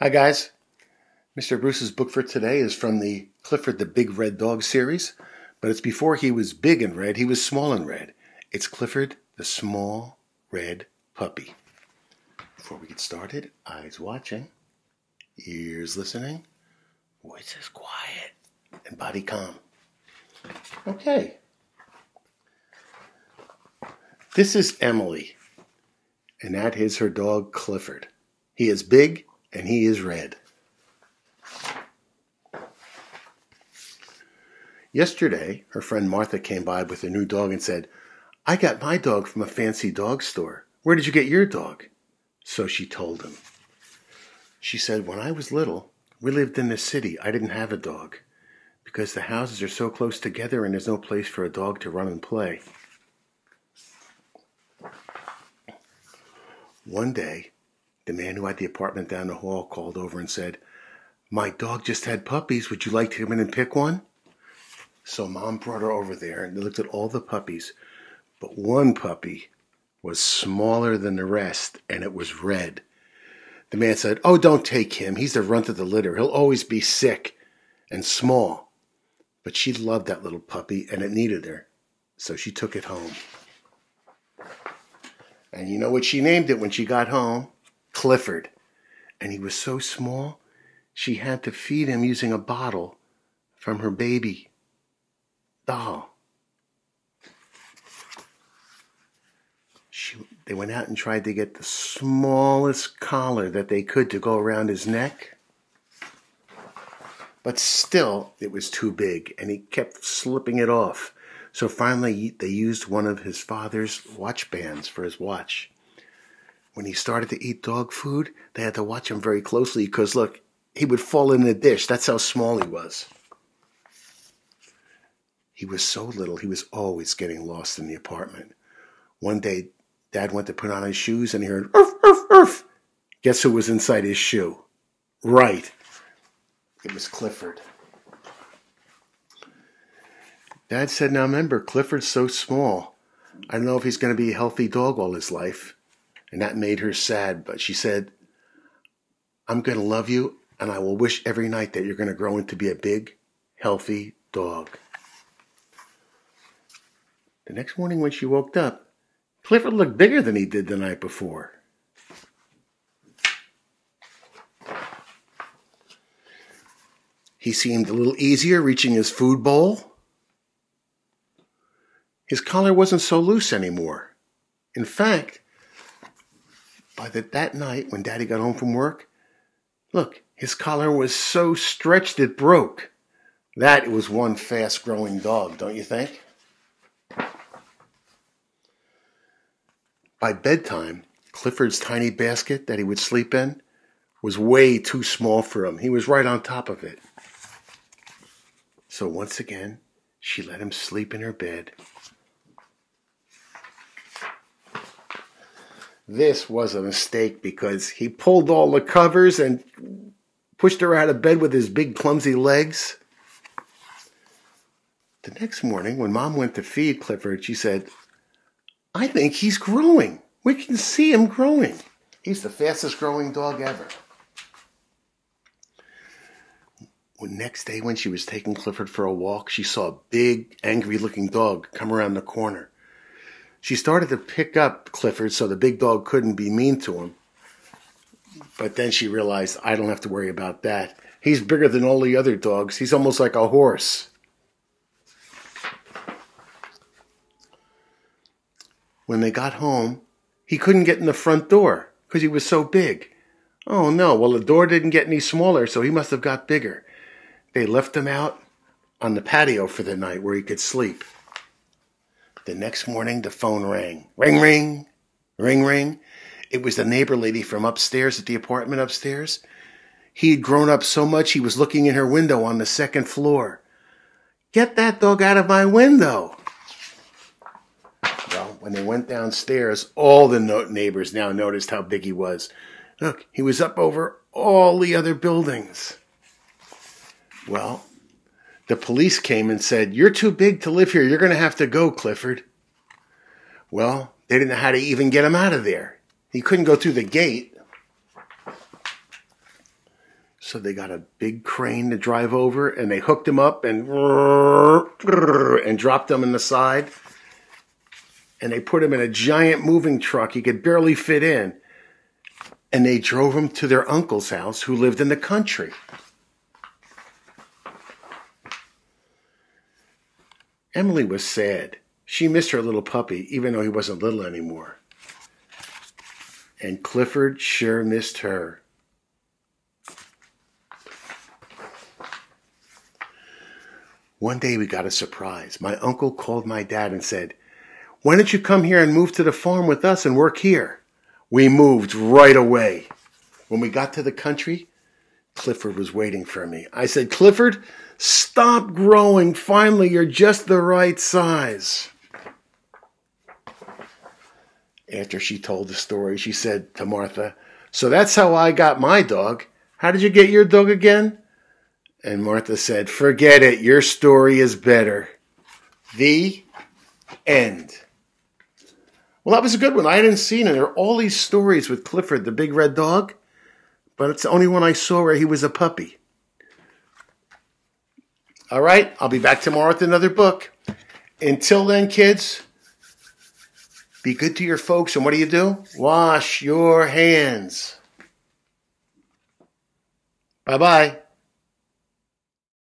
Hi guys, Mr. Bruce's book for today is from the Clifford the Big Red Dog series, but it's before he was big and red, he was small and red. It's Clifford the Small Red Puppy. Before we get started, eyes watching, ears listening, voices quiet, and body calm. Okay. This is Emily, and that is her dog Clifford. He is big and he is red. Yesterday, her friend Martha came by with a new dog and said, "I got my dog from a fancy dog store. Where did you get your dog?" So she told him. She said, "When I was little, we lived in the city. I didn't have a dog because the houses are so close together and there's no place for a dog to run and play." One day, the man who had the apartment down the hall called over and said, "My dog just had puppies. Would you like to come in and pick one?" So Mom brought her over there and they looked at all the puppies, but one puppy was smaller than the rest and it was red. The man said, "Oh, don't take him. He's the runt of the litter. He'll always be sick and small." But she loved that little puppy and it needed her, so she took it home. And you know what she named it when she got home? Clifford. And he was so small, she had to feed him using a bottle from her baby doll. They went out and tried to get the smallest collar that they could to go around his neck. But still, it was too big, and he kept slipping it off. So finally, they used one of his father's watch bands for his watch. When he started to eat dog food, they had to watch him very closely because, look, he would fall in the dish. That's how small he was. He was so little, he was always getting lost in the apartment. One day, Dad went to put on his shoes and he heard, "Urf, urf, urf." Guess who was inside his shoe? Right. It was Clifford. Dad said, "Now remember, Clifford's so small. I don't know if he's going to be a healthy dog all his life." And that made her sad, but she said, "I'm going to love you, and I will wish every night that you're going to grow into be a big, healthy dog." The next morning when she woke up, Clifford looked bigger than he did the night before. He seemed a little easier reaching his food bowl. His collar wasn't so loose anymore. In fact, by that night when Daddy got home from work, look, his collar was so stretched it broke. That was one fast-growing dog, don't you think? By bedtime, Clifford's tiny basket that he would sleep in was way too small for him. He was right on top of it. So once again, she let him sleep in her bed. This was a mistake because he pulled all the covers and pushed her out of bed with his big clumsy legs. The next morning, when Mom went to feed Clifford, she said, "I think he's growing. We can see him growing. He's the fastest growing dog ever." The next day when she was taking Clifford for a walk, she saw a big, angry-looking dog come around the corner. She started to pick up Clifford so the big dog couldn't be mean to him. But then she realized, I don't have to worry about that. He's bigger than all the other dogs. He's almost like a horse. When they got home, he couldn't get in the front door because he was so big. Oh no, well the door didn't get any smaller, so he must have got bigger. They left him out on the patio for the night where he could sleep. The next morning, the phone rang. Ring, ring, ring, ring. It was the neighbor lady from upstairs at the apartment upstairs. He had grown up so much he was looking in her window on the second floor. "Get that dog out of my window." Well, when they went downstairs, all the neighbors now noticed how big he was. Look, he was up over all the other buildings. Well, the police came and said, "You're too big to live here. You're going to have to go, Clifford." Well, they didn't know how to even get him out of there. He couldn't go through the gate. So they got a big crane to drive over, and they hooked him up and dropped him in the side. And they put him in a giant moving truck. He could barely fit in. And they drove him to their uncle's house, who lived in the country. Emily was sad. She missed her little puppy, even though he wasn't little anymore. And Clifford sure missed her. One day we got a surprise. My uncle called my dad and said, "Why don't you come here and move to the farm with us and work here?" We moved right away. When we got to the country, Clifford was waiting for me. I said, "Clifford, stop growing. Finally, you're just the right size." After she told the story, she said to Martha, "So that's how I got my dog. How did you get your dog again?" And Martha said, "Forget it. Your story is better." The end. Well, that was a good one. I hadn't seen it. There are all these stories with Clifford, the big red dog, but it's the only one I saw where he was a puppy. All right, I'll be back tomorrow with another book. Until then, kids, be good to your folks, and what do? Wash your hands. Bye-bye.